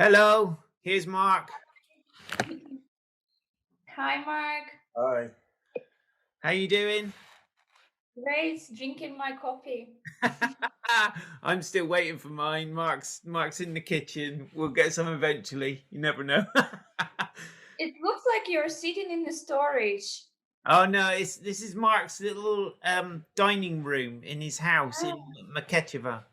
Hello, here's Mark. Hi, Mark. Hi. How you doing? Great, drinking my coffee. I'm still waiting for mine. Mark's in the kitchen. We'll get some eventually. You never know. It looks like you're sitting in the storage. Oh no, this is Mark's little dining room in his house in Ah, Makecheva.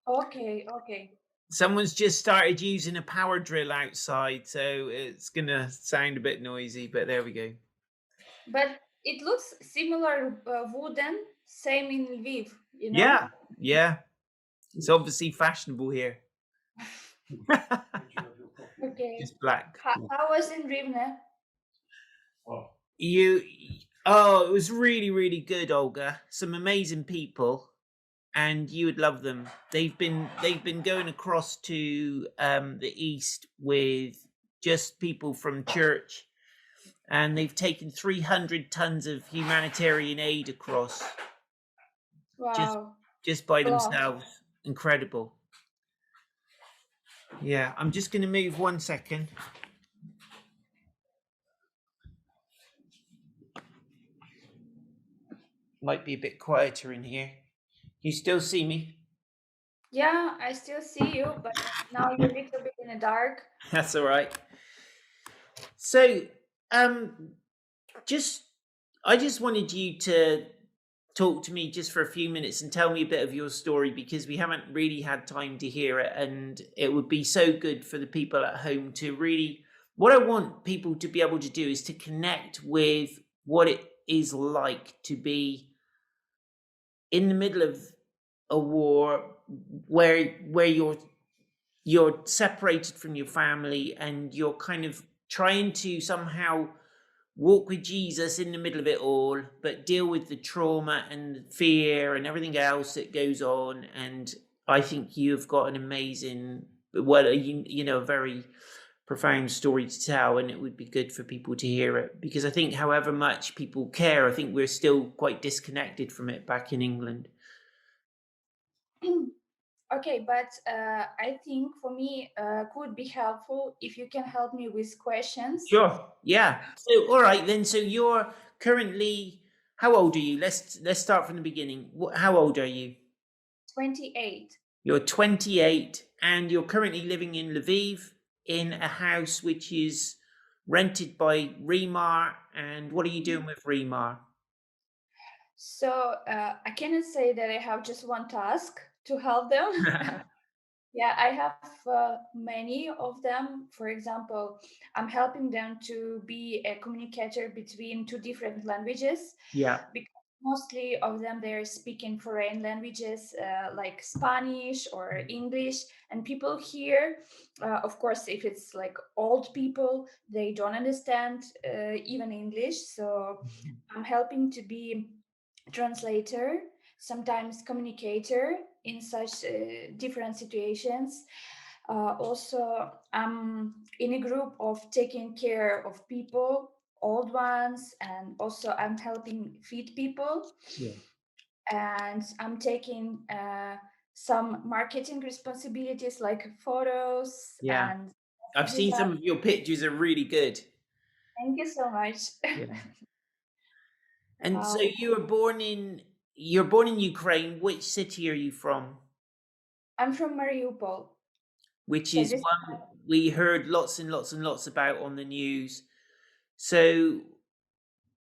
okay. Someone's just started using a power drill outside, so it's gonna sound a bit noisy, but there we go. But it looks similar wooden, same in Lviv, you know? Yeah, yeah. It's obviously fashionable here. Okay. Just black. How was in Rivne? You oh, it was really, really good, Olga. Some amazing people, and you would love them. They've been going across to the east with just people from church, and they've taken 300 tons of humanitarian aid across just Wow, just by a lot. themselves. Incredible. Yeah, I'm just going to move 1 second. Might be a bit quieter in here. You still see me? Yeah, I still see you, but now you're a little bit in the dark. That's all right. So, um, just I just wanted you to talk to me just for a few minutes and tell me a bit of your story because we haven't really had time to hear it, and it would be so good for the people at home to really. What I want people to be able to do is to connect with what it is like to be in the middle of a war where you're separated from your family and you're kind of trying to somehow walk with Jesus in the middle of it all, but deal with the trauma and the fear and everything else that goes on. And I think you've got an amazing, well, a very profound story to tell, and it would be good for people to hear it because I think, however much people care, I think we're still quite disconnected from it back in England. Okay, but I think for me could be helpful if you can help me with questions. Sure. Yeah. So, all right then. So you're currently, how old are you? Let's start from the beginning. How old are you? 28. You're 28 and you're currently living in Lviv in a house which is rented by Remar. And what are you doing with Remar? So I cannot say that I have just one task to help them. Yeah, I have many of them. For example, I'm helping them to be a communicator between two different languages Yeah. because mostly of them they're speaking foreign languages like Spanish or English. And people here, of course, if it's like old people, they don't understand even English. So I'm helping to be translator, sometimes communicator in such different situations. Also, I'm in a group of taking care of people, old ones, and also I'm helping feed people. Yeah. And I'm taking some marketing responsibilities like photos Yeah. and I've seen design. some of your pictures are really good. Thank you so much. Yeah. And so Wow. you're born in Ukraine. Which city are you from? I'm from Mariupol. Which So is this one we heard lots and lots and lots about on the news. So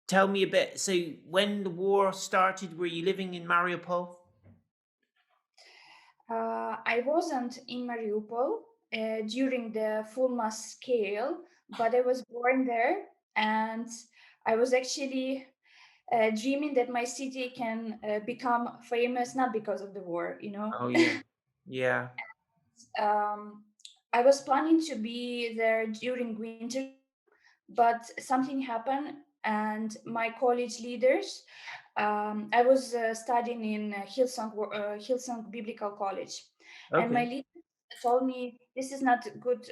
tell me a bit. So when the war started, were you living in Mariupol? I wasn't in Mariupol during the full mass scale, but I was born there, and I was actually dreaming that my city can become famous not because of the war, you know. Oh yeah, yeah. um, I was planning to be there during winter, but something happened, and my college leaders. I was studying in Hillsong Biblical College, and my Okay, leader told me this is not a good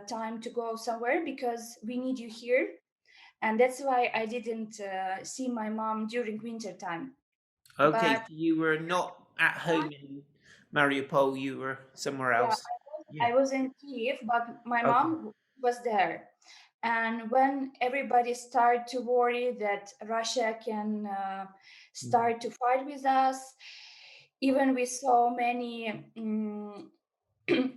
time to go somewhere because we need you here, and that's why I didn't see my mom during winter time. okay. So But you were not at yeah, home in Mariupol. You were somewhere yeah, else. Yeah. I was in Kiev, but my Okay. mom was there. And when everybody started to worry that Russia can Mhm. start to fight with us, even we saw many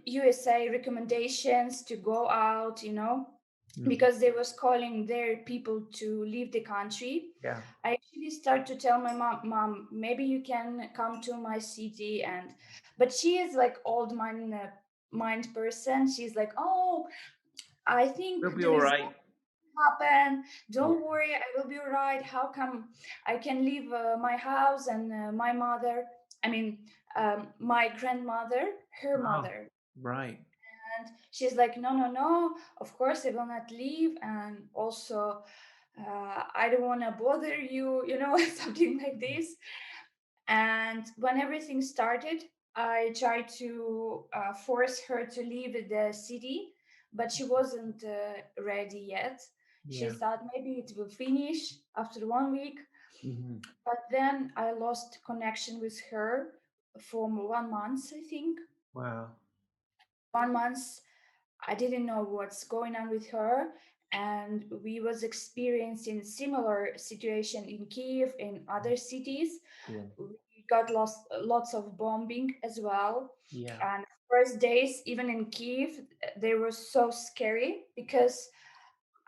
USA recommendations to go out, Mhm. because they was calling their people to leave the country. Yeah. I actually start to tell my mom, maybe you can come to my city, but she is like old mind person. She's like, oh, I We'll think be there all is right. happen. Yeah. Don't worry, I will be all right. How come I can leave my house and my mother? I mean, my grandmother, her Oh, mother. right. And she's like, no, no, no, of course I will not leave. And also, I don't want to bother you, something like this. And when everything started, I tried to force her to leave the city, but she wasn't ready yet. She Yeah. thought maybe it will finish after 1 week. Mhm. But then I lost connection with her for 1 month, I think. Wow. 1 month, I didn't know what's going on with her. And we was experiencing similar situation in Kiev, in other cities. Yeah. We got lots of bombing as well. Yeah. And first days, even in Kiev, they were so scary because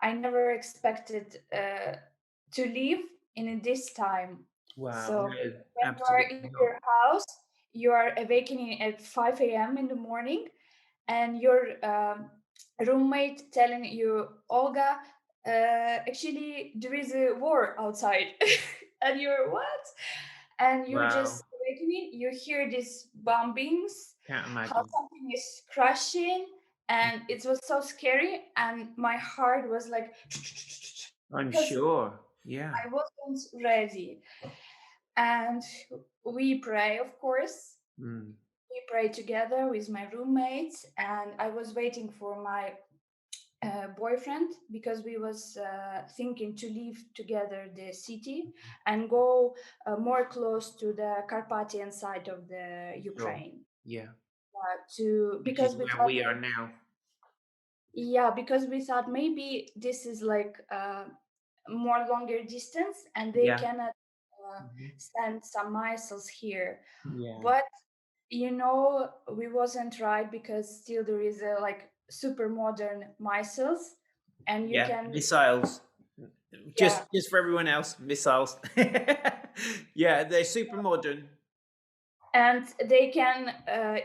I never expected to live in this time. Wow. So No, when you are absolutely in not. your house, you are awakening at 5 a.m. in the morning, and your roommate telling you, Olga, actually there is a war outside, and you're what? And you're Wow. just awakening. You hear these bombings, Can't how imagine. something is crashing, and it was so scary. And my heart was like, I'm because sure. Yeah. I wasn't ready. And we pray, of course. Mm. We prayed together with my roommates, and I was waiting for my boyfriend because we was thinking to leave together the city and go more close to the Carpathian side of the Sure. Ukraine. Yeah. To Which is because we where thought we are now. yeah, because we thought maybe this is like more longer distance and they Yeah. cannot Mhm. send some missiles here. Yeah. But we wasn't right because still there is a like super modern missiles, and you Yeah. can Missiles. yeah, Just for everyone else, missiles. Yeah, they're super modern. and they can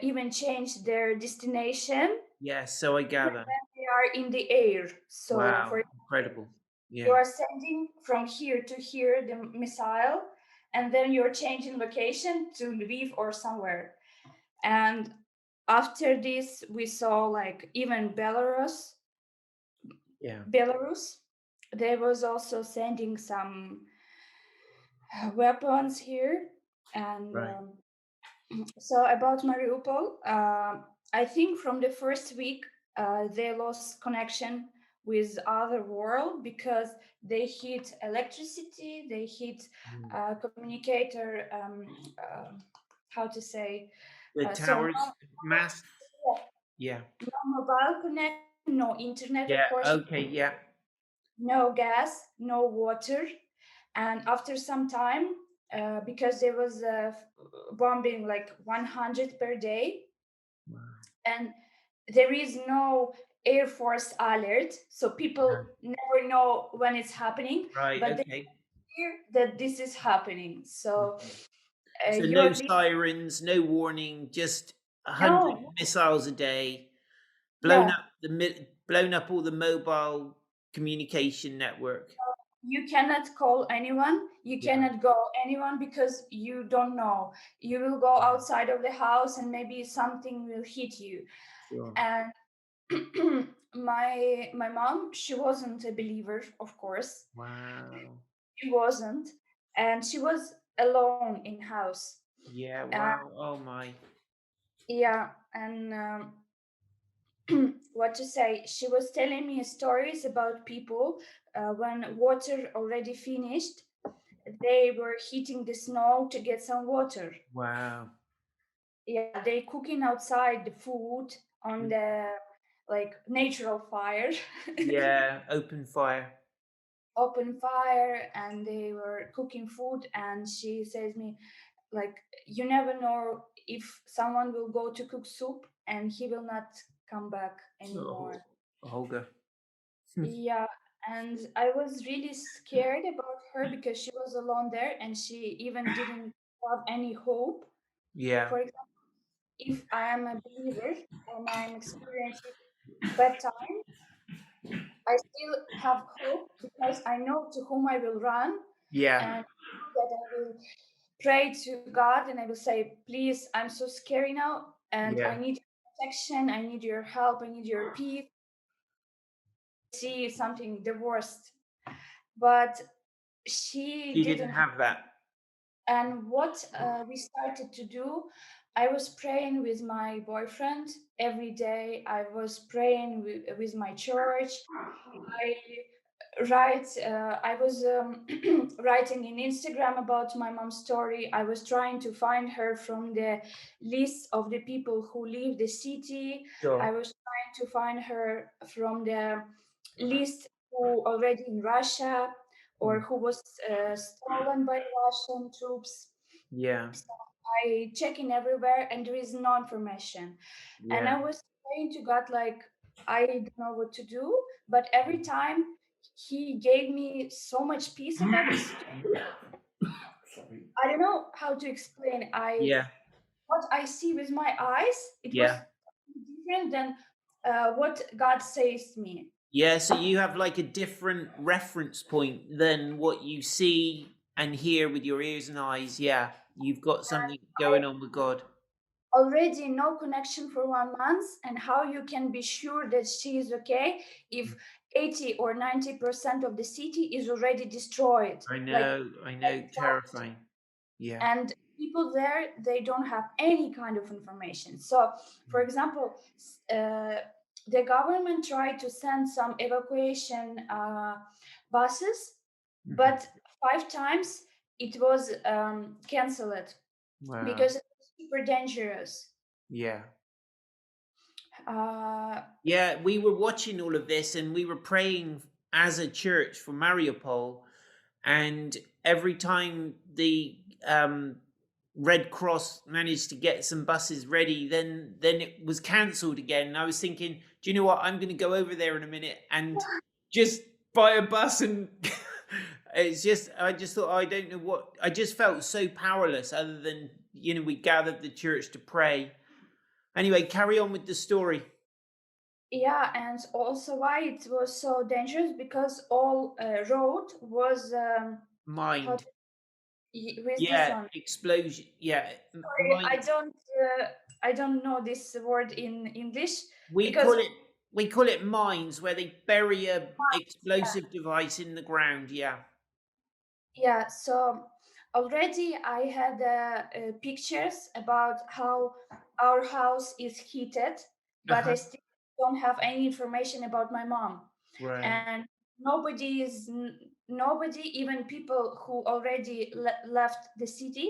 even change their destination Yeah, so I even gather. when they are in the air. So for Wow, incredible. you Yeah. are sending from here to here the missile, and then you're changing location to Lviv or somewhere. And after this, we saw like even Yeah. Belarus, they was also sending some weapons here. And Right. so about Mariupol, I think from the first week they lost connection with other world because they hit electricity, they hit Mm. communicator, how to say, The so towers, masts. Yeah. no mobile connection, no internet, of Yeah. course, Okay. Yeah. no gas, no water. And after some time, because there was a bombing like 100 per day, Wow. and there is no Air Force alert, so Yeah. people never know when it's happening, Right. but they Okay. hear that this is happening. So Mhm. So you no at least sirens, no warning, just a hundred know, missiles a day, yeah, blown up all the mobile communication network. you cannot call anyone, you Yeah. cannot go anyone because you don't know. You will go Yeah. outside of the house and maybe something will hit you. Sure. And my mom, she wasn't a believer, of course. Wow. She wasn't, and she was alone in house. Yeah. uh, Wow. Oh my. yeah, and what to say, she was telling me stories about people when water already finished, they were heating the snow to get some water. Wow. Yeah, they cooking outside the food on Mm. the like natural fire. Yeah, open fire. Open fire, and they were cooking food, and she says me like, you never know if someone will go to cook soup and he will not come back Oh, anymore. Olga. Yeah, and I was really scared about her because she was alone there and she even didn't have any hope. Yeah, For example, if I am a believer and I'm experiencing bad time, I still have hope because I know to whom I will run, yeah, and that I will pray to God and I will say, please, I'm so scary now and I yeah. need protection, I need your help, I need your peace. See something the worst. But she She didn't didn't have. have that. And what we started to do, I was praying with my boyfriend every day. I was praying with my church. I I was writing in Instagram about my mom's story. I was trying to find her from the list of the people who leave the city. I Sure. was trying to find her from the list who already in Russia or Mm. who was stolen by Russian troops. Yeah, So I check in everywhere and there is no information. And yeah. I was praying to God, like, I don't know what to do. But every time He gave me so much peace about this situation. Sorry. I don't know how to explain. Yeah, What I see with my eyes, it yeah. was different than what God says to me. Yeah, so you have like a different reference point than what you see and hear with your ears and eyes. Yeah, you've got something I going on with God. already no connection for 1 month, and how you can be sure that she is okay if 80 or 90% of the city is already destroyed, like I know, terrifying. Yeah. and people there they don't have any kind of information. So for example, the government tried to send some evacuation buses, Mhm. but 5 times it was cancelled Wow. because it was super dangerous. Yeah. uh, Yeah, we were watching all of this and we were praying as a church for Mariupol. And every time the Red Cross managed to get some buses ready, then it was cancelled again. And I was thinking, do you know what? I'm going to go over there in a minute and just buy a bus and. It's just I just thought I don't know what I just felt so powerless other than we gathered the church to pray. Anyway, carry on with the story. yeah, and also why it was so dangerous because all road was how Mind. with this Yeah, one. explosion. Yeah, Sorry, mind. I don't know this word in English We call because it we call it mines where they bury a yeah, explosive device in the ground. Yeah. yeah. So already I had pictures about how our house is heated, but I Uh-huh. still don't have any information about my mom. Right. And nobody, even people who already left the city,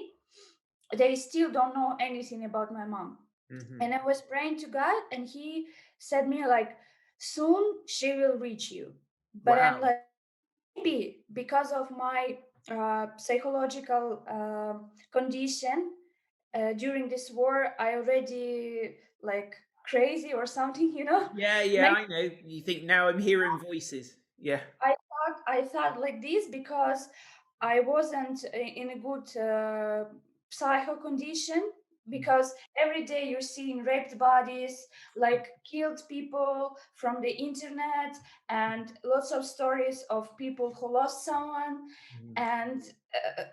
they still don't know anything about my mom. Hmm. And I was praying to God, and He said me like, "Soon she will reach you." But I'm Wow. like, maybe because of my psychological condition during this war, I already like crazy or something, you know. Yeah, yeah, Maybe I know. You think now I'm hearing voices. Yeah. I thought like this because I wasn't in a good psycho condition, because every day you're seeing raped bodies, like killed people from the internet, and lots of stories of people who lost someone, Mhm. and uh,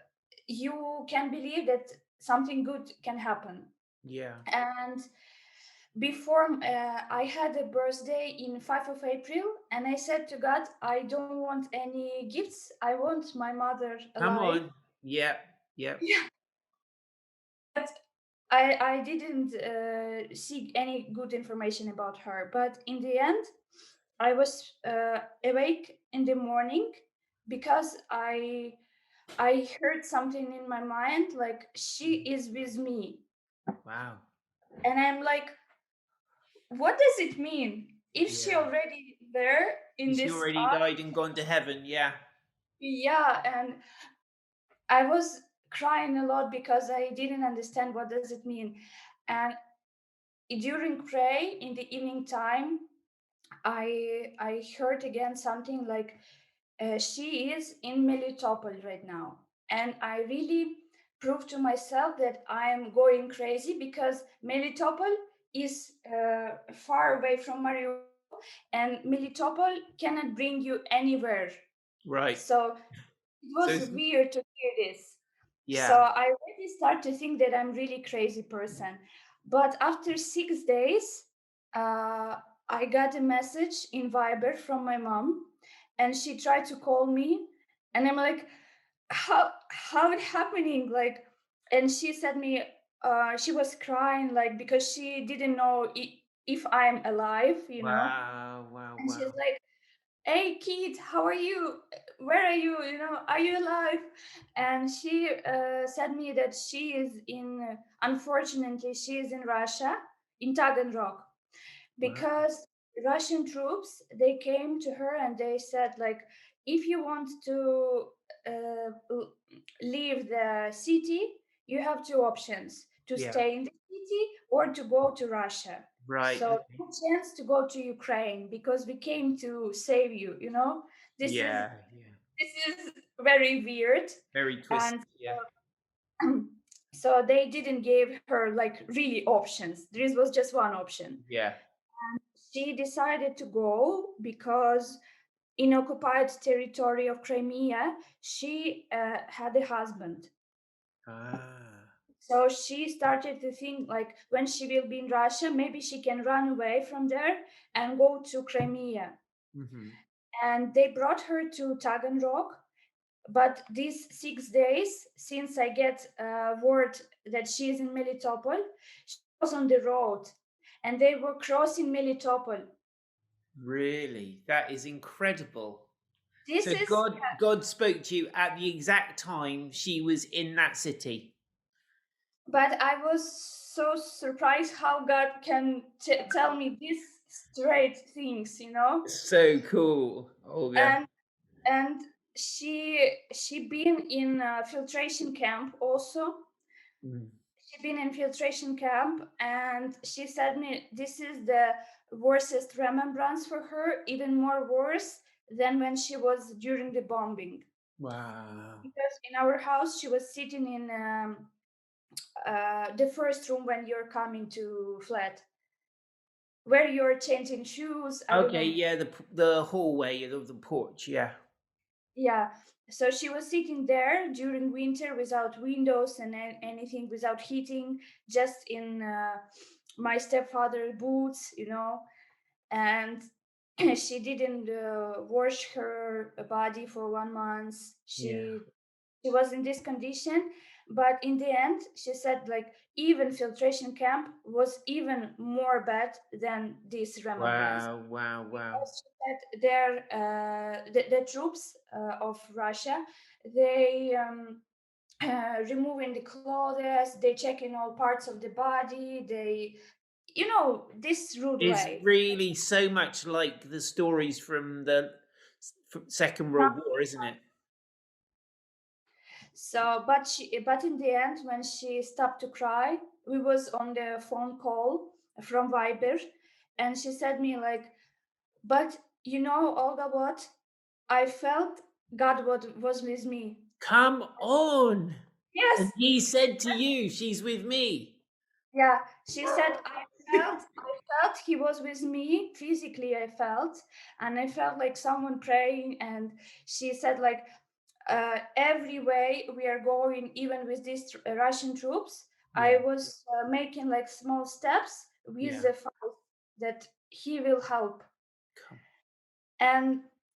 you can believe that something good can happen. Yeah. And before I had a birthday in 5th of April, and I said to God, I don't want any gifts. I want my mother Come alive. on. Yeah. Yeah. Yeah. But I didn't seek any good information about her. But in the end, I was awake in the morning because I heard something in my mind like she is with me, Wow. and I'm like, what does it mean? If she Yeah. already there in She this already died and gone to heaven. Yeah. yeah, and I was crying a lot because I didn't understand what does it mean. And during pray in the evening time, I heard again something like she is in Melitopol right now, and I really proved to myself that I am going crazy because Melitopol is far away from Mariupol, and Melitopol cannot bring you anywhere. Right. So it So was weird to hear this. So yeah. I really start to think that I'm really crazy person. But after 6 days, uh, I got a message in Viber from my mom, and she tried to call me, and I'm like, how it happening? Like, and she said me, she was crying like because she didn't know if I'm alive, Wow. Wow. and she's Wow. like, hey kid, how are you, where are you, are you alive? And she said me that she is in unfortunately she is in Russia, in Taganrog, Wow. because Russian troops they came to her and they said like, if you want to leave the city, you have two options: to Yeah. stay in the city or to go to Russia. Right. So Okay. no chance to go to Ukraine because we came to save you. This is Yeah. Yeah. this is very weird, Very twisted. and Yeah. so they didn't give her like really options. This was just one option. Yeah. She decided to go because in occupied territory of Crimea, she had a husband. Ah. So she started to think like when she will be in Russia, maybe she can run away from there and go to Crimea. Hmm. And they brought her to Taganrog. But these 6 days, since I get word that she is in Melitopol, she was on the road, and they were crossing Melitopol. Really, that is incredible. This So is, God spoke to you at the exact time she was in that city. but I was so surprised how God can tell me these straight things. So cool, Olga. And and she been in a filtration camp also. Mm. She'd been in filtration camp, and she said me this is the worstest remembrance for her, even more worse than when she was during the bombing. Wow. Because in our house, she was sitting in the first room when you're coming to flat, where you're changing shoes. I don't Okay, know. yeah, the hallway of the porch, yeah. Yeah. So she was sitting there during winter without windows and anything, without heating, just in my stepfather's boots. And she didn't wash her body for 1 month. Yeah. She was in this condition, but in the end she said like even filtration camp was even more bad than this remembrance. Wow, wow, wow. Because she said the troops of Russia, they removing the clothes, they checking all parts of the body, they this rude It's way. really so much like the stories from the Second World War, isn't it? So, but in the end, when she stopped to cry, we was on the phone call from Viber, and she said me like, "But Olga, what I felt God was with me." Come on. And Yes, he said to you, she's with me. yeah. She said, I felt He was with me physically. I felt, and I felt like someone praying, and she said like, every way we are going, even with these Russian troops, I Yeah. was making like small steps with Yeah. the fact that He will help. Come. And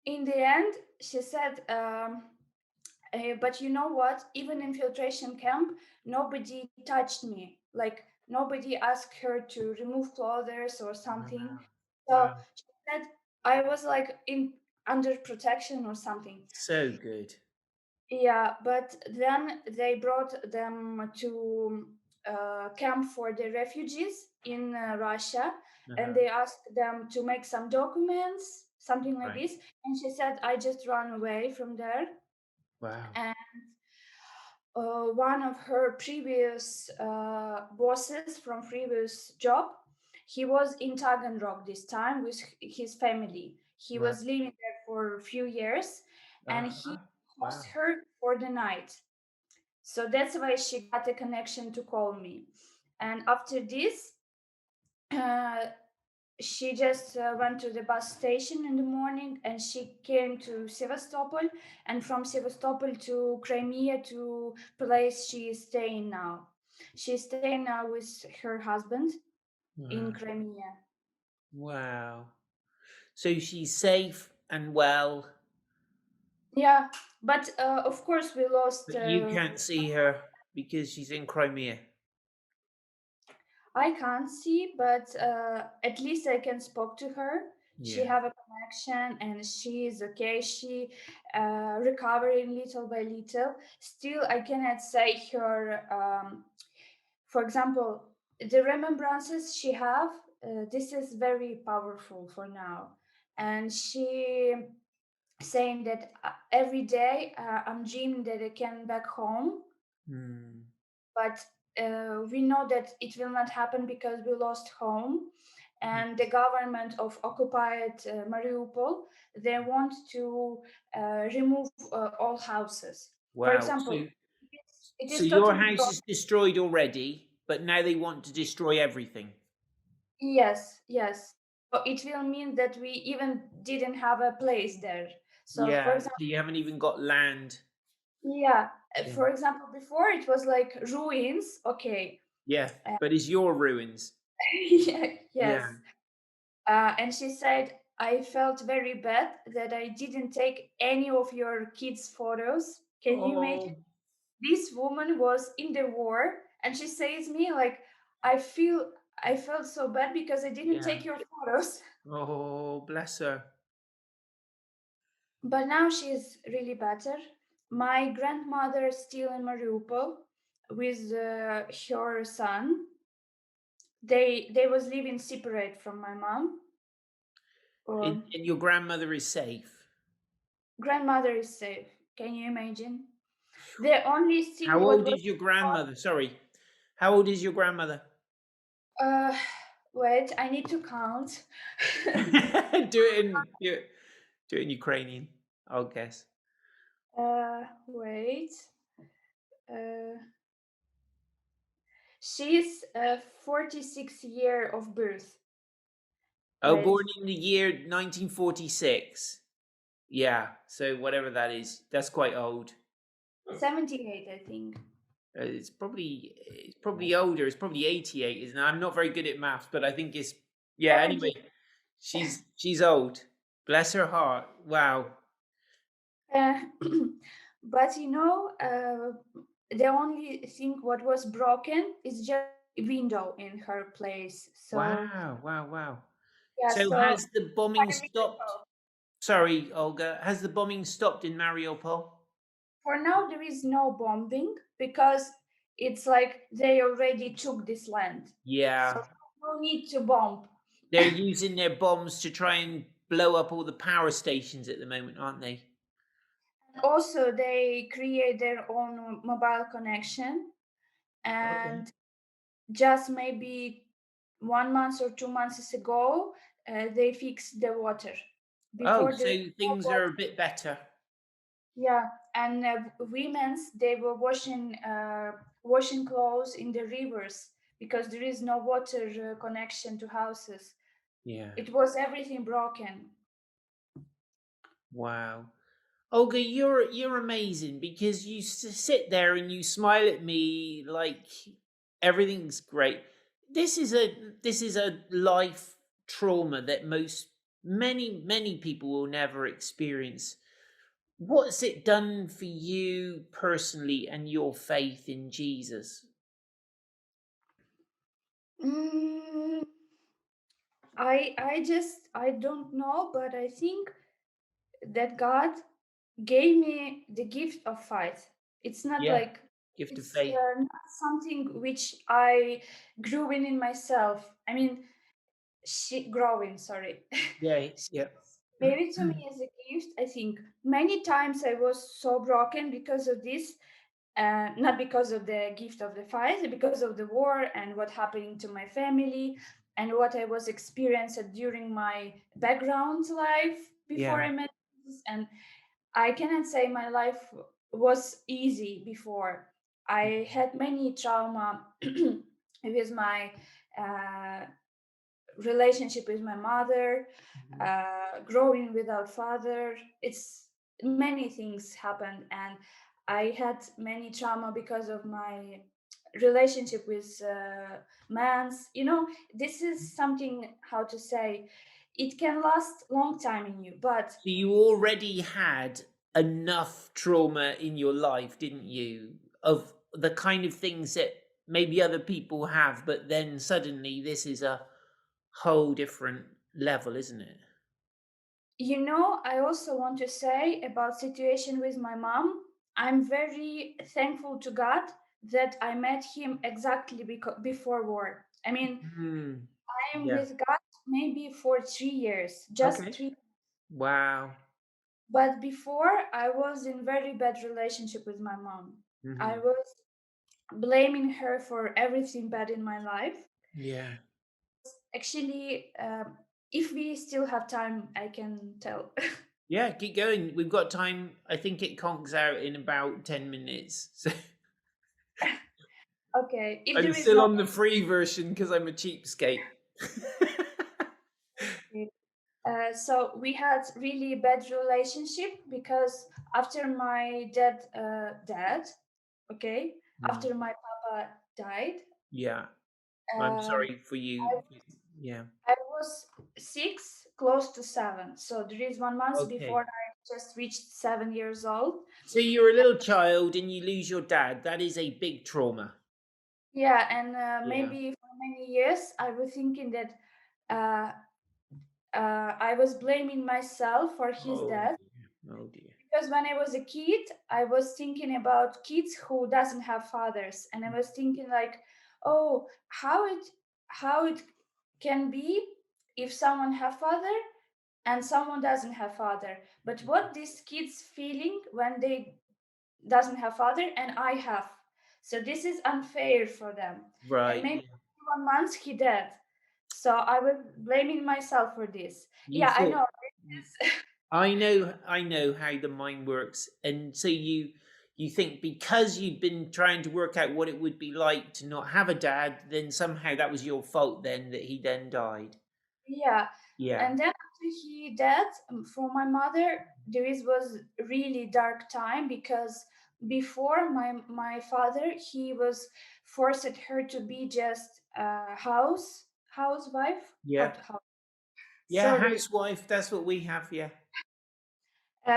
in the end, she said, but you know what? Even in filtration camp, nobody touched me. Like nobody asked her to remove clothes or something. Wow. So Wow. she said I was like in under protection or something. So good. Yeah, but then they brought them to camp for the refugees in Russia, and Uh-huh. they asked them to make some documents, something like Right. this. And she said, "I just ran away from there." Wow. And one of her previous bosses from previous job, he was in Taganrog this time with his family. He Wow. was living there for a few years, and he Uh-huh. host Wow. her for the night. So that's why she got a connection to call me. And after this, uh, she just went to the bus station in the morning, and she came to Sevastopol, and from Sevastopol to Crimea, to place she is staying now. She's staying now with her husband in Wow. Crimea. Wow. So she's safe and well, Yeah, but of course we lost. but you can't see her because she's in Crimea. I can't see, but at least I can spoke to her. She Yeah. have a connection, and she is okay. She recovering little by little. Still, I cannot say her. For example, the remembrances she have. This is very powerful for now, and she saying that every day I'm dreaming that I can back home, Hmm. but we know that it will not happen because we lost home, and the government of occupied Mariupol, they want to remove all houses. For Wow. example, it So is your totally house is destroyed already, but now they want to destroy everything. yes, yes. So it will mean that we even didn't have a place there. So for Yeah. example, So you haven't even got land. yeah, Yeah. for example, before it was like ruins, okay. Yeah. uh, But it's your ruins. yeah, Yeah. yes. And she said, I felt very bad that I didn't take any of your kids' photos. Can you imagine? Oh. This woman was in the war, and she says me like, I feel I felt so bad because I didn't Yeah. take your photos. Oh, bless her. But now she's really better. My grandmother is still in Mariupol with her son. They was living separate from my mom. Or And your grandmother is safe. grandmother is safe. Can you imagine? The only thing How what old was is your grandmother? Sorry. How old is your grandmother? uh wait, I need to count. Do it in Ukrainian. I'll guess. Wait. Uh she's 46 year of birth. Oh, Wait. born in the year 1946. Yeah, so whatever that is, that's quite old. 78, I think. It's probably older. It's probably 88, isn't it? I'm not very good at maths, but I think it's yeah. Anyway, 70. she's old. Bless her heart. Wow. Uh, but the only thing what was broken is just window in her place. So Wow. Wow. Wow. yeah, So so has the bombing stopped? Sorry, Olga. Has the bombing stopped in Mariupol? for now there is no bombing because it's like they already took this land. So Yeah. no need to bomb. They're using their bombs to try and blow up all the power stations at the moment, aren't they? Also, they create their own mobile connection, Okay. and just maybe 1 month or 2 months ago, they fixed the water. Oh, Before so there is no things are a water. bit better. Yeah, and women's they were washing clothes in the rivers because there is no water connection to houses. Yeah. It was everything broken. Wow. Olga, you're amazing because you sit there and you smile at me like everything's great. This is a life trauma that many people will never experience. What's it done for you personally and your faith in Jesus? Mm, I don't know, but I think that God gave me the gift of fight. It's not Yeah. like Gift of It's faith. not something which I grew in myself. I mean, she growing, sorry. Yeah, yeah. Maybe to me as a gift, I think many times I was so broken because of this, not because of the gift of the fight, because of the war and what happening to my family and what I was experiencing during my background life before Yeah. I met Jesus. And I cannot say my life was easy before. I had many trauma with my uh, relationship with my mother, Mhm. growing without father. It's many things happened, and I had many trauma because of my relationship with mans. You know, this is something, how to say, it can last long time in you, but So you already had enough trauma in your life, didn't you? Of the kind of things that maybe other people have, but then suddenly this is a whole different level, isn't it? you know, I also want to say about situation with my mom. I'm very thankful to God that I met him exactly before war. I mean, Hmm. I'm Yeah. with God maybe for 3 years, just Okay. three. Wow. But before, I was in very bad relationship with my mom. I Hmm. was blaming her for everything bad in my life. Yeah. Actually, if we still have time, I can tell. Yeah, keep going. We've got time. I think it conks out in about 10 minutes. So Okay, if I'm there is still no. on the free version because I'm a cheapskate. So we had really bad relationship because after my dad, okay, Hmm. after my papa died, Yeah. I'm um, sorry for you. Yeah. I was 6, close to 7. So there is 1 month before Okay. I just reached 7 years old. So you're a little child and you lose your dad. That is a big trauma. Yeah, and Yeah. maybe for many years I was thinking that uh, I was blaming myself for his Oh death. dear. Oh dear. Because when I was a kid, I was thinking about kids who doesn't have fathers, and I was thinking like, oh, how it can be if someone have father and someone doesn't have father. But what these kids feeling when they doesn't have father and I have. So this is unfair for them. And Right. maybe Yeah. 1 month he dead. So I was blaming myself for this. You Yeah, I thought know. I know how the mind works. And so you think because you'd been trying to work out what it would be like to not have a dad, then somehow that was your fault then that he then died. Yeah, Yeah. and then after he died, for my mother, there is was really dark time because before my father, he was forced her to be just a housewife. Yeah. How Yeah, sorry, housewife, that's what we have, yeah.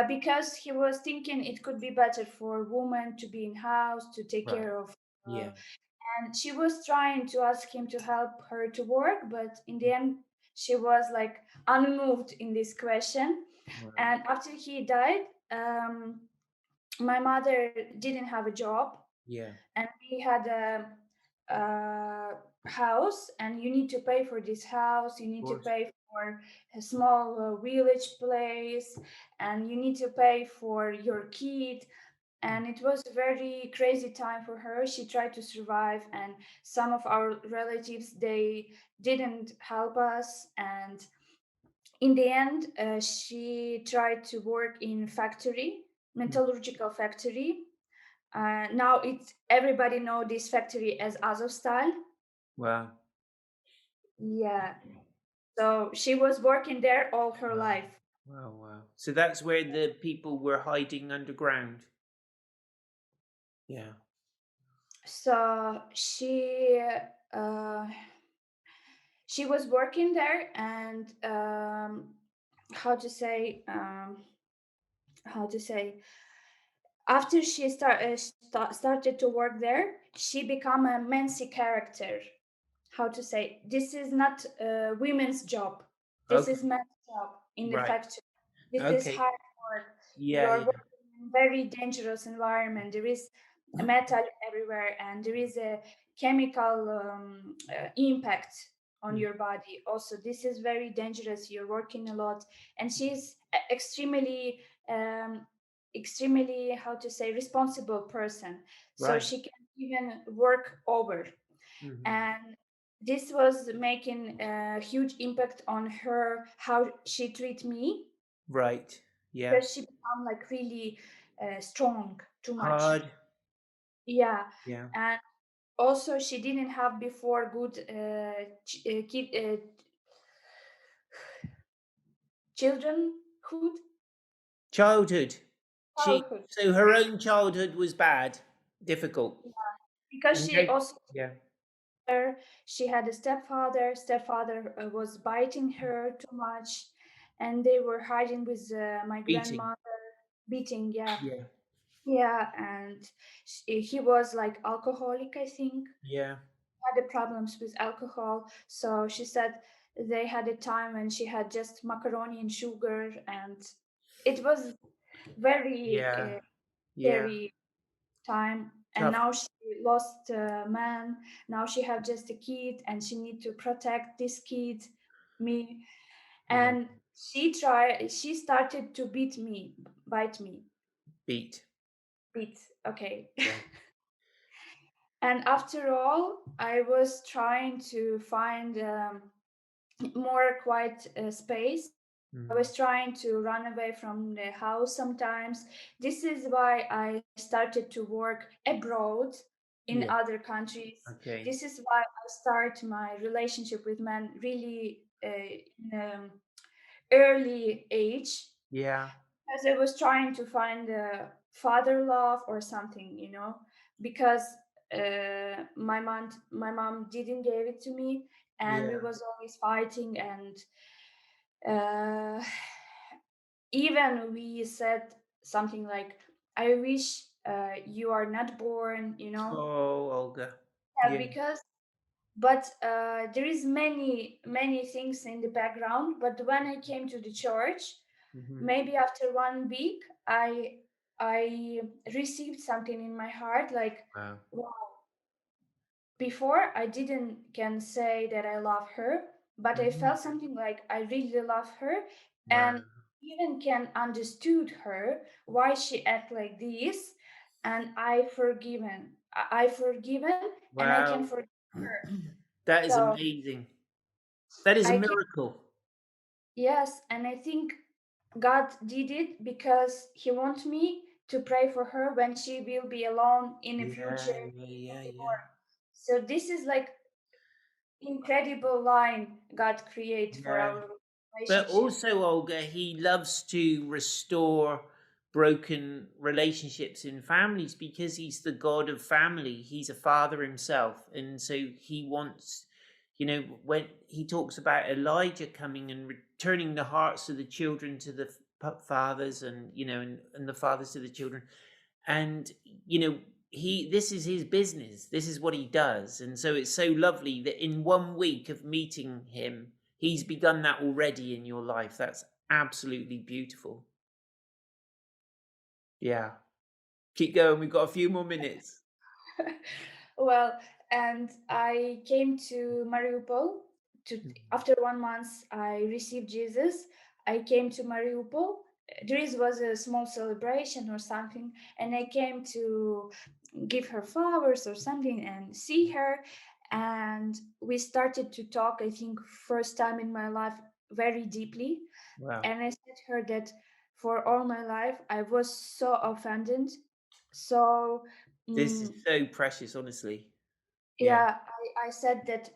because he was thinking it could be better for women to be in house to take Right. care of. Yeah. And she was trying to ask him to help her to work, but in the end, she was like unmoved in this question. Right. And after he died, my mother didn't have a job, Yeah. and we had a house, and you need to pay for this house. You Of need to course. pay for a small village place, and you need to pay for your kid. And it was a very crazy time for her. She tried to survive, and some of our relatives, they didn't help us. And in the end, she tried to work in factory, Mm. metallurgical factory. Now it's everybody know this factory as Azovstal. Wow. Yeah, so she was working there all her Wow. life. Wow. Wow. So that's where the people were hiding underground. Yeah. So uh, she was working there, and how to say how to say after she started to work there, she become a mancy character. How to say this is not a women's job. This is Okay. men's job in the Right. factory. This is Okay. hard work. You Yeah. are Yeah. working in very dangerous environment. There is metal everywhere, and there is a chemical impact on Mm. your body. Also, this is very dangerous. You're working a lot, and she's extremely extremely, how to say, responsible person, so Right. she can even work over. Hmm. And this was making a huge impact on her, how she treat me, Right. Yeah. because she become like really strong too much. Hard. Yeah. Yeah. And also she didn't have before good childrenhood, Childhood. She childhood. so her own childhood was bad, difficult. Because And she no, also, yeah, she had a stepfather was biting her too much, and they were hiding with my beating. grandmother, beating. Yeah. Yeah. Yeah. And he was like alcoholic, I think, Yeah. had the problems with alcohol. So she said they had a time when she had just macaroni and sugar, and it was very Yeah. Yeah. scary time. And Tough. now she lost a man. Now she have just a kid, and she need to protect this kid, me. Yeah. And she started to bite me, Beat. beat. Okay. Yeah. And after all, I was trying to find more quiet space. I Mm. was trying to run away from the house sometimes. This is why I started to work abroad in Yeah. other countries. Okay. This is why I start my relationship with men really in early age, Yeah. as I was trying to find father love or something, because my mom didn't give it to me, and we Yeah. was always fighting. And uh, even we said something like, I wish you are not born, Oh, Olga. yeah, Yeah. because, but there is many things in the background. But when I came to the church, Hmm. maybe after 1 week, I received something in my heart, like, Wow. wow. Before, I didn't can say that I love her, but I Hmm. felt something like I really love her, Wow. and even can understood her why she act like this, and I forgiven, and I can Wow. forgive her. That is So amazing. That is a I can, miracle. yes, and I think God did it because He wants me to pray for her when she will be alone in the future Yeah. Yeah. Yeah. Yeah. anymore. So this is like incredible line God create for Yeah. our But relationship. also, Olga, he loves to restore broken relationships in families because he's the god of family. He's a father himself. And so he wants, when he talks about Elijah coming and returning the hearts of the children to the fathers and, and the fathers to the children. And, you know, this is his business. This is what he does. And so it's so lovely that in 1 week of meeting him, he's begun that already in your life. That's absolutely beautiful. Yeah. Keep going. We've got a few more minutes. Well, and I came to Mariupol to Mhm. after 1 month I received Jesus. I came to Mariupol. Was a small celebration or something, and I came to give her flowers or something and see her. And we started to talk, I think, first time in my life, very deeply. Wow. And I said to her that for all my life I was so offended. So This is mm, so precious, honestly. Yeah. yeah, I said that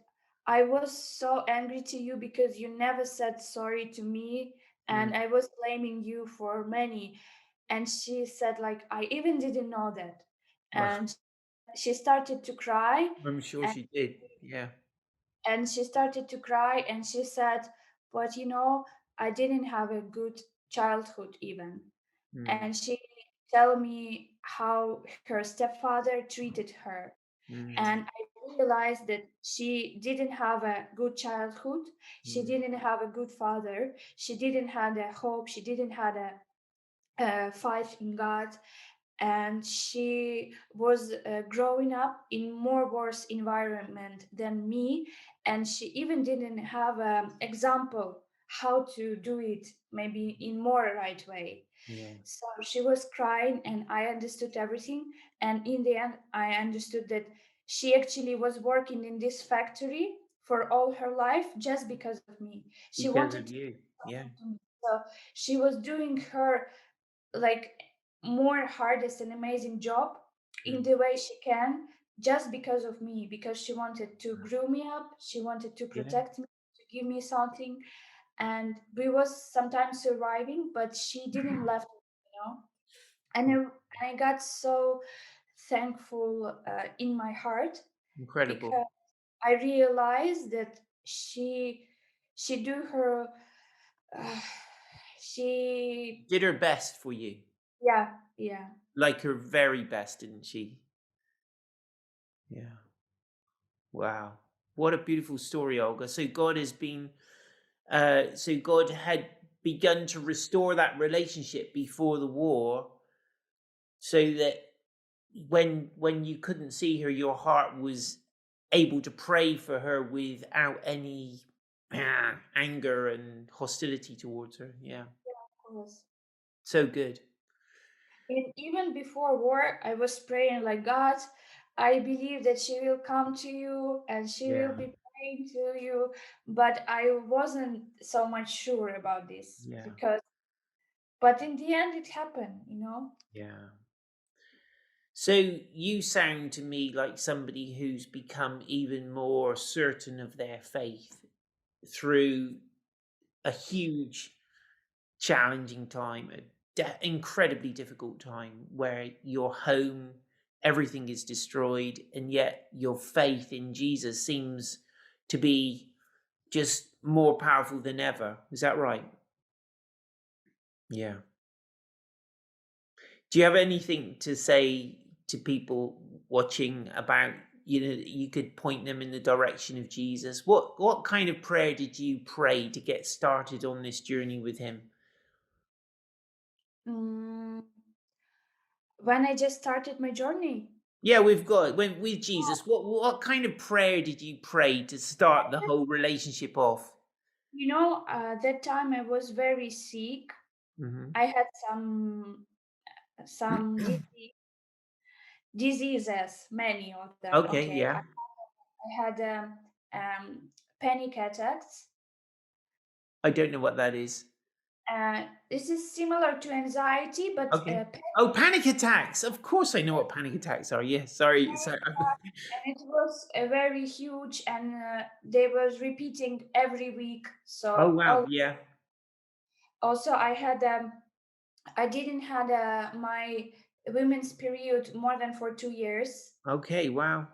I was so angry to you because you never said sorry to me, Mm. and I was blaming you for many. And she said like, I even didn't know that. Well, And she started to cry, I'm sure and, she did. Yeah. she started to cry, and she said, but I didn't have a good childhood even. Mm. And she tell me how her stepfather treated her. Mm. And I realized that she didn't have a good childhood. She Mm. didn't have a good father. She didn't have a hope. She didn't have a faith in God. and she was growing up in more worse environment than me, and she even didn't have an example how to do it maybe in more right way. Yeah. So she was crying, and I understood everything. And in the end, I understood that she actually was working in this factory for all her life just because of me. She Because wanted of to you. do Yeah. something to me. So she was doing her like more hardest and amazing job in Mm. the way she can just because of me, because she wanted to groom me up, she wanted to Yeah. protect me, to give me something. And we was sometimes surviving, but she didn't left me, and I got so thankful in my heart, Incredible. because I realized that she do her uh, she Did her best for you. yeah, yeah. Like her very best, didn't she? Yeah. Wow. What a beautiful story, Olga. So God has been so God had begun to restore that relationship before the war, so that when you couldn't see her, your heart was able to pray for her without any anger and hostility towards her. Yeah. Of course. So good. And even before war, I was praying like, God, I believe that she will come to you and she will Yeah. be praying to you. But I wasn't so much sure about this Yeah. because, but in the end, it happened. Yeah. So you sound to me like somebody who's become even more certain of their faith through a huge, challenging time, a incredibly difficult time where your home, everything is destroyed, and yet your faith in Jesus seems to be just more powerful than ever. Is that right? Yeah. Do you have anything to say to people watching about, you could point them in the direction of Jesus? What kind of prayer did you pray to get started on this journey with him? Mm, when I just started my journey, Yeah, we've got with Jesus. What kind of prayer did you pray to start the whole relationship off? that time I was very sick. Hmm. I had some diseases, many of them. Okay, Okay, yeah. I had panic attacks. I don't know what that is. This is similar to anxiety, but Okay. Oh, panic attacks. Of course, I know what panic attacks are. Yes, sorry. Sorry. and it was a very huge, and they was repeating every week. Oh, So wow. Yeah. also I didn't had my women's period more than for 2 years. Okay. Wow.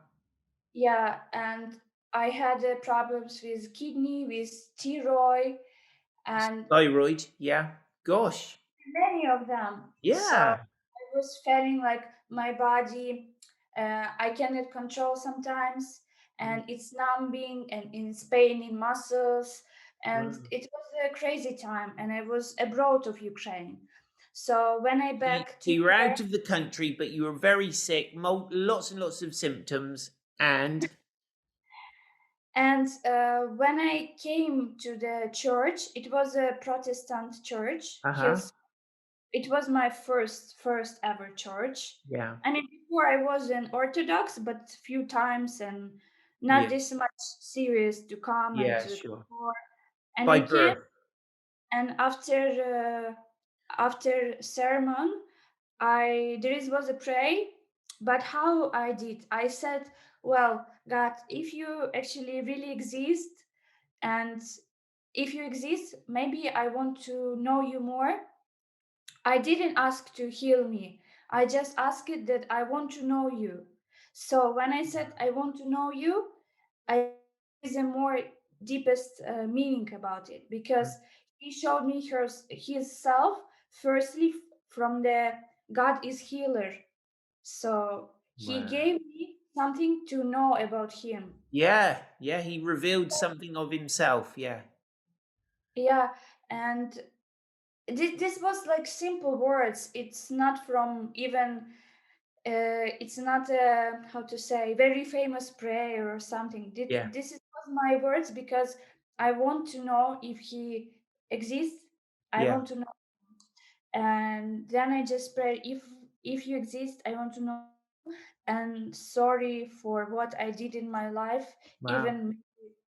Yeah, and I had problems with kidney, with thyroid, and Thyroid. Yeah. Gosh. many of them. So Yeah. I was feeling like my body, I cannot control sometimes, Mm. and it's numbing and it's pain in muscles, and Wow. it was a crazy time. And I was abroad of Ukraine. So when I back So to you were here, out of the country, but you were very sick, lots and lots of symptoms, and and when I came to the church, it was a Protestant church. uh-huh. It was my first ever church, Yeah. and before I was an Orthodox, but few times and not Yeah. this much serious to come and Yeah, to sure. more. And By I came, birth. and after sermon, I there is was a pray, but how I did, I said, well, God, if you actually really exist, and if you exist, maybe I want to know you more. I didn't ask to heal me. I just asked it that I want to know you. So when I said I want to know you, I is a more deepest meaning about it, because he showed me his self firstly from the God is healer. So he Wow. gave me something to know about him. Yeah, yeah, he revealed something of himself. Yeah. Yeah, and this was like simple words. It's not from even it's not a, how to say, very famous prayer or something. Yeah. This is was my words because I want to know if he exists. I Yeah. want to know, and then I just pray, if you exist, I want to know, and sorry for what I did in my life. Wow. Even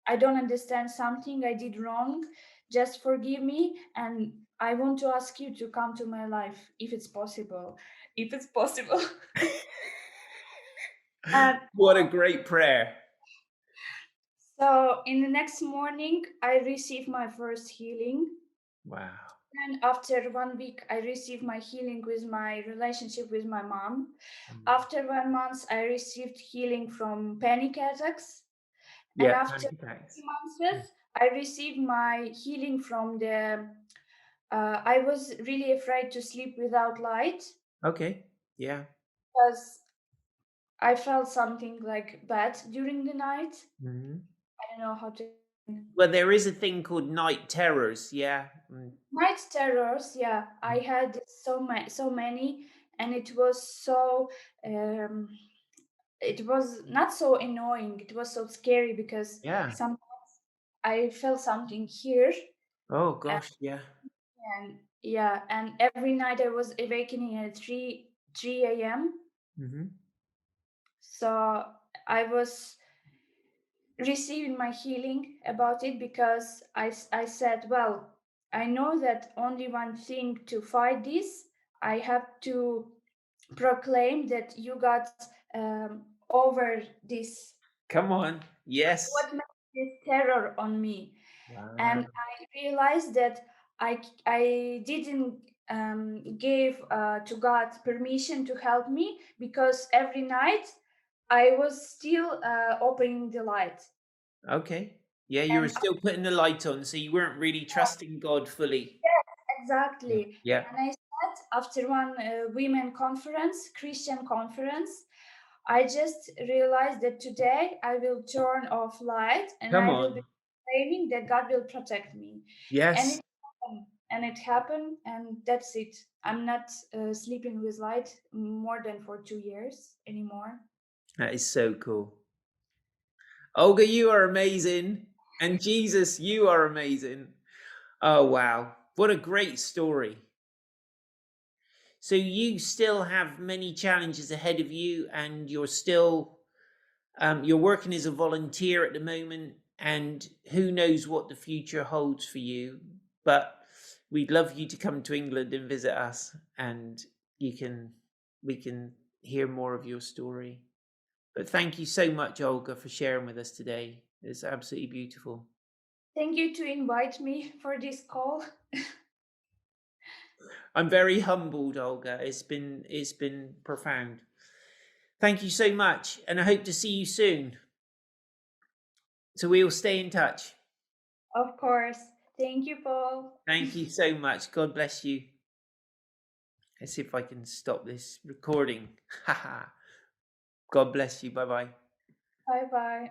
I don't understand something I did wrong, just forgive me, and I want to ask you to come to my life if it's possible. If it's possible. And What a great prayer. so in the next morning, I received my first healing. Wow. And after 1 week, I received my healing with my relationship with my mom. Mm. After 1 month, I received healing from panic attacks. And Yeah. after Panic attacks. 3 months, I received my healing from the. I was really afraid to sleep without light Okay. Yeah. because I felt something like bad during the night. Hmm. I don't know how to. Well, there is a thing called night terrors. Yeah. Mm. Night terrors, yeah, I had so many, and it was so um, it was not so annoying. It was so scary because Yeah. sometimes I felt something here, Oh and, gosh. Yeah. and yeah, and every night I was awakening at three a.m. Hmm. So I was receiving my healing about it because I said, well, I know that only one thing to fight this. I have to proclaim that you got over this, Come on. Yes. what made this terror on me. Wow. And I realized that I didn't give to God permission to help me because every night I was still opening the light. Okay. Yeah, you were And still putting the light on, so you weren't really trusting God fully. Yeah. exactly. Yeah. And I said after one women conference, Christian conference, I just realized that today I will turn off light and Come I will be on. claiming that God will protect me. And Yes. it happened. And it happened, and that's it. I'm not sleeping with light more than for 2 years anymore. That is so cool. Olga, you are amazing. And Jesus, you are amazing. Oh, wow. What a great story. So you still have many challenges ahead of you, and you're still you're working as a volunteer at the moment, and who knows what the future holds for you. But we'd love you to come to England and visit us, and you can we can hear more of your story. But thank you so much, Olga, for sharing with us today. It's absolutely beautiful. Thank you to invite me for this call. I'm very humbled, Olga. It's been profound. Thank you so much, and I hope to see you soon. So we'll stay in touch. Of course. Thank you, Paul. Thank you so much. God bless you. Let's see if I can stop this recording. Haha. God bless you. Bye bye. Bye bye.